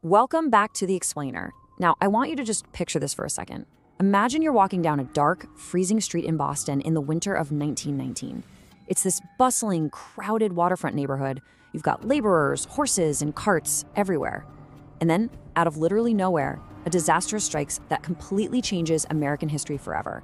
Welcome back to The Explainer. Now, I want you to just picture this for a second. Imagine you're walking down a dark, freezing street in Boston in the winter of 1919. It's this bustling, crowded waterfront neighborhood. You've got laborers, horses, and carts everywhere. And then, out of literally nowhere, a disaster strikes that completely changes American history forever.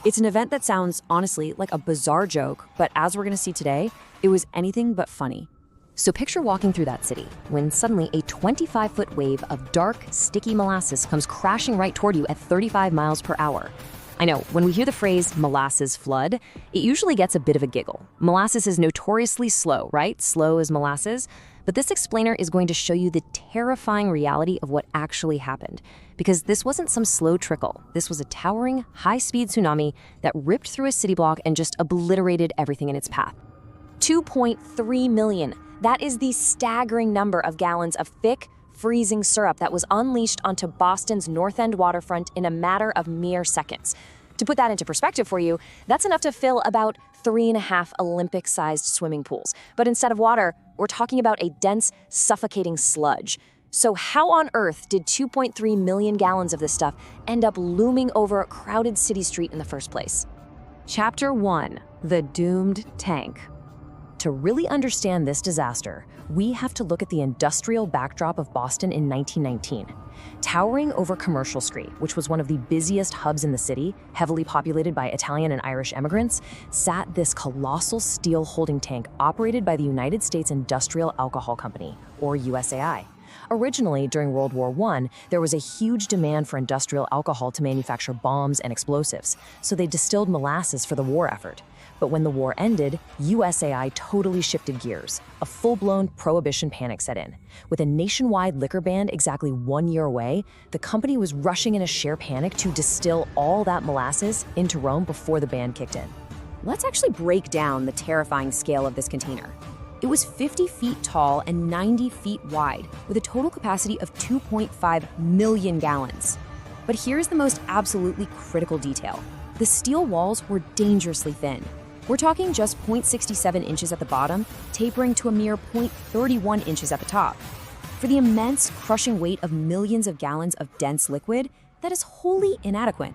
It's an event that sounds, honestly, like a bizarre joke, but as we're going to see today, it was anything but funny. So picture walking through that city when suddenly a 25-foot wave of dark, sticky molasses comes crashing right toward you at 35 miles per hour. I know, when we hear the phrase molasses flood, it usually gets a bit of a giggle. Molasses is notoriously slow, right? Slow as molasses. But this explainer is going to show you the terrifying reality of what actually happened. Because this wasn't some slow trickle. This was a towering, high-speed tsunami that ripped through a city block and just obliterated everything in its path. 2.3 million. That is the staggering number of gallons of thick, freezing syrup that was unleashed onto Boston's North End waterfront in a matter of mere seconds. To put that into perspective for you, that's enough to fill about 3.5 Olympic-sized swimming pools. But instead of water, we're talking about a dense, suffocating sludge. So how on earth did 2.3 million gallons of this stuff end up looming over a crowded city street in the first place? Chapter 1: The Doomed Tank. To really understand this disaster, we have to look at the industrial backdrop of Boston in 1919. Towering over Commercial Street, which was one of the busiest hubs in the city, heavily populated by Italian and Irish immigrants, sat this colossal steel holding tank operated by the United States Industrial Alcohol Company, or USAI. Originally, during World War I, there was a huge demand for industrial alcohol to manufacture bombs and explosives, so they distilled molasses for the war effort. But when the war ended, USAI totally shifted gears. A full-blown prohibition panic set in. With a nationwide liquor ban exactly 1 year away, the company was rushing in a sheer panic to distill all that molasses into Rome before the ban kicked in. Let's actually break down the terrifying scale of this container. It was 50 feet tall and 90 feet wide, with a total capacity of 2.5 million gallons. But here's the most absolutely critical detail. The steel walls were dangerously thin. We're talking just 0.67 inches at the bottom, tapering to a mere 0.31 inches at the top. For the immense, crushing weight of millions of gallons of dense liquid, that is wholly inadequate.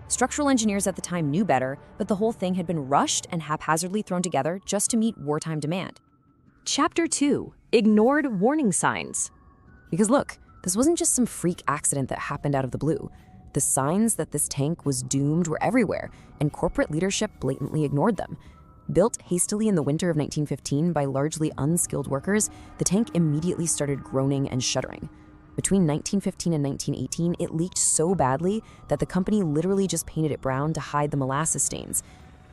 Structural engineers at the time knew better, but the whole thing had been rushed and haphazardly thrown together just to meet wartime demand. Chapter 2: Ignored Warning Signs. Because look, this wasn't just some freak accident that happened out of the blue. The signs that this tank was doomed were everywhere, and corporate leadership blatantly ignored them. Built hastily in the winter of 1915 by largely unskilled workers, the tank immediately started groaning and shuddering. Between 1915 and 1918, it leaked so badly that the company literally just painted it brown to hide the molasses stains.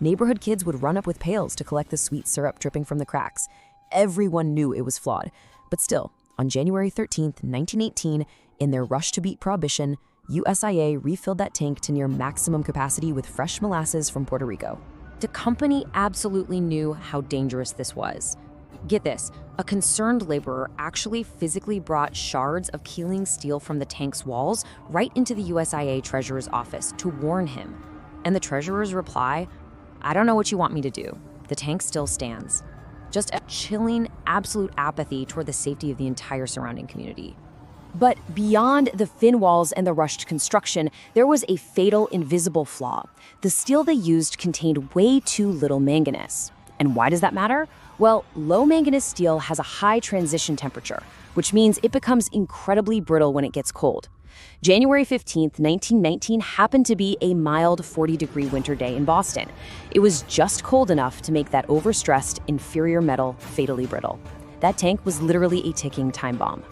Neighborhood kids would run up with pails to collect the sweet syrup dripping from the cracks. Everyone knew it was flawed. But still, on January 13th, 1918, in their rush to beat prohibition, USIA refilled that tank to near maximum capacity with fresh molasses from Puerto Rico. The company absolutely knew how dangerous this was. Get this, a concerned laborer actually physically brought shards of keeling steel from the tank's walls right into the USIA treasurer's office to warn him. And the treasurer's reply, "I don't know what you want me to do. The tank still stands." Just a chilling, absolute apathy toward the safety of the entire surrounding community. But beyond the thin walls and the rushed construction, there was a fatal, invisible flaw. The steel they used contained way too little manganese. And why does that matter? Well, low manganese steel has a high transition temperature, which means it becomes incredibly brittle when it gets cold. January 15th, 1919 happened to be a mild 40-degree winter day in Boston. It was just cold enough to make that overstressed, inferior metal fatally brittle. That tank was literally a ticking time bomb.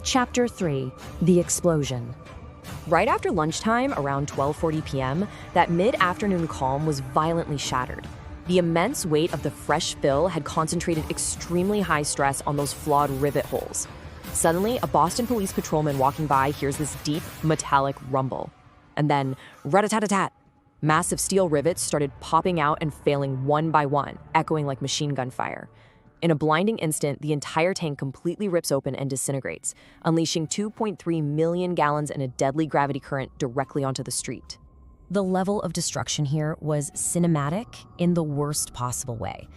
Chapter 3: The Explosion. Right after lunchtime, around 12:40 p.m., that mid-afternoon calm was violently shattered. The immense weight of the fresh fill had concentrated extremely high stress on those flawed rivet holes. Suddenly, a Boston police patrolman walking by hears this deep, metallic rumble. And then, rat-a-tat-a-tat, massive steel rivets started popping out and failing one by one, echoing like machine gun fire. In a blinding instant, the entire tank completely rips open and disintegrates, unleashing 2.3 million gallons in a deadly gravity current directly onto the street. The level of destruction here was cinematic in the worst possible way.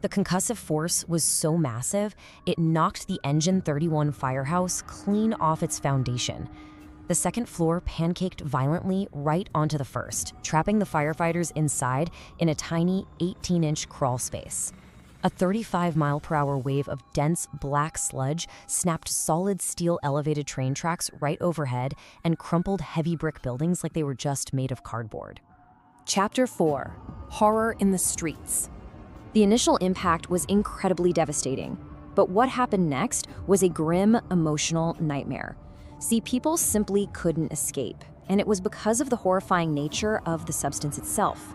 The concussive force was so massive, it knocked the Engine 31 firehouse clean off its foundation. The second floor pancaked violently right onto the first, trapping the firefighters inside in a tiny 18-inch crawl space. A 35-mile-per-hour wave of dense black sludge snapped solid steel elevated train tracks right overhead and crumpled heavy brick buildings like they were just made of cardboard. Chapter 4: Horror in the Streets. The initial impact was incredibly devastating, but what happened next was a grim, emotional nightmare. See, people simply couldn't escape, and it was because of the horrifying nature of the substance itself.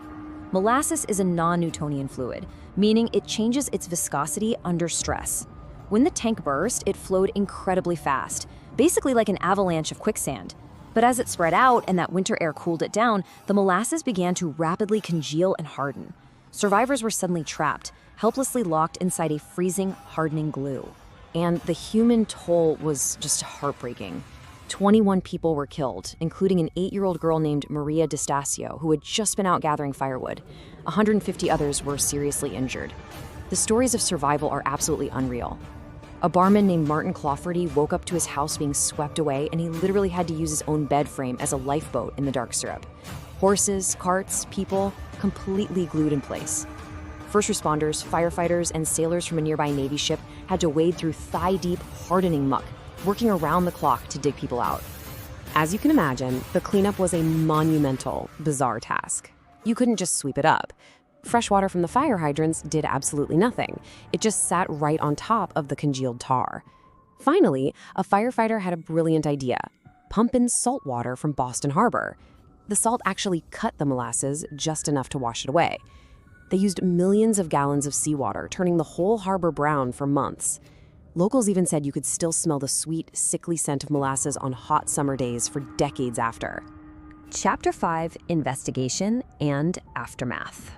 Molasses is a non-Newtonian fluid, meaning it changes its viscosity under stress. When the tank burst, it flowed incredibly fast, basically like an avalanche of quicksand. But as it spread out and that winter air cooled it down, the molasses began to rapidly congeal and harden. Survivors were suddenly trapped, helplessly locked inside a freezing, hardening glue. And the human toll was just heartbreaking. 21 people were killed, including an 8-year-old girl named Maria DeStasio, who had just been out gathering firewood. 150 others were seriously injured. The stories of survival are absolutely unreal. A barman named Martin Clawforty woke up to his house being swept away, and he literally had to use his own bed frame as a lifeboat in the dark syrup. Horses, carts, people, completely glued in place. First responders, firefighters, and sailors from a nearby Navy ship had to wade through thigh-deep, hardening muck, working around the clock to dig people out. As you can imagine, the cleanup was a monumental, bizarre task. You couldn't just sweep it up. Fresh water from the fire hydrants did absolutely nothing. It just sat right on top of the congealed tar. Finally, a firefighter had a brilliant idea: pump in salt water from Boston Harbor. The salt actually cut the molasses just enough to wash it away. They used millions of gallons of seawater, turning the whole harbor brown for months. Locals even said you could still smell the sweet, sickly scent of molasses on hot summer days for decades after. Chapter 5: Investigation and Aftermath.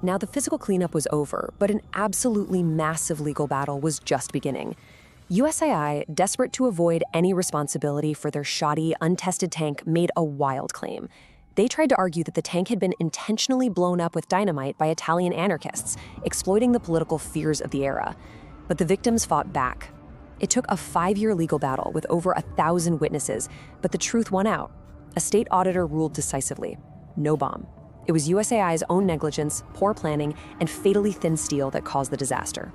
Now, the physical cleanup was over, but an absolutely massive legal battle was just beginning. USAI, desperate to avoid any responsibility for their shoddy, untested tank, made a wild claim. They tried to argue that the tank had been intentionally blown up with dynamite by Italian anarchists, exploiting the political fears of the era. But the victims fought back. It took a 5-year legal battle with over 1,000 witnesses, but the truth won out. A state auditor ruled decisively: no bomb. It was USAI's own negligence, poor planning, and fatally thin steel that caused the disaster.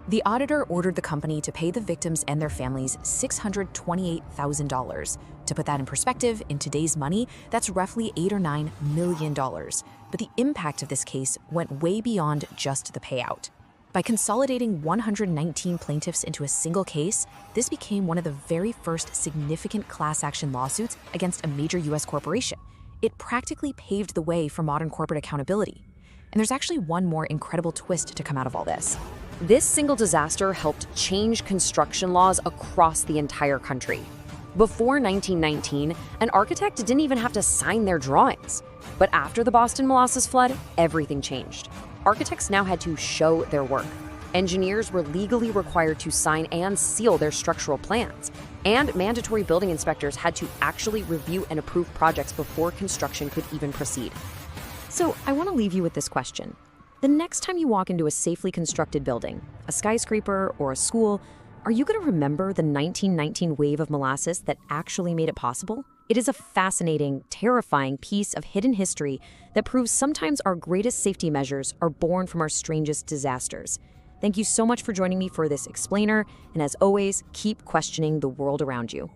The auditor ordered the company to pay the victims and their families $628,000. To put that in perspective, in today's money, that's roughly $8 or $9 million. But the impact of this case went way beyond just the payout. By consolidating 119 plaintiffs into a single case, this became one of the very first significant class action lawsuits against a major US corporation. It practically paved the way for modern corporate accountability. And there's actually one more incredible twist to come out of all this. This single disaster helped change construction laws across the entire country. Before 1919, an architect didn't even have to sign their drawings. But after the Boston Molasses Flood, everything changed. Architects now had to show their work. Engineers were legally required to sign and seal their structural plans. And mandatory building inspectors had to actually review and approve projects before construction could even proceed. So I want to leave you with this question. The next time you walk into a safely constructed building, a skyscraper or a school, are you going to remember the 1919 wave of molasses that actually made it possible? It is a fascinating, terrifying piece of hidden history that proves sometimes our greatest safety measures are born from our strangest disasters. Thank you so much for joining me for this explainer, and as always, keep questioning the world around you.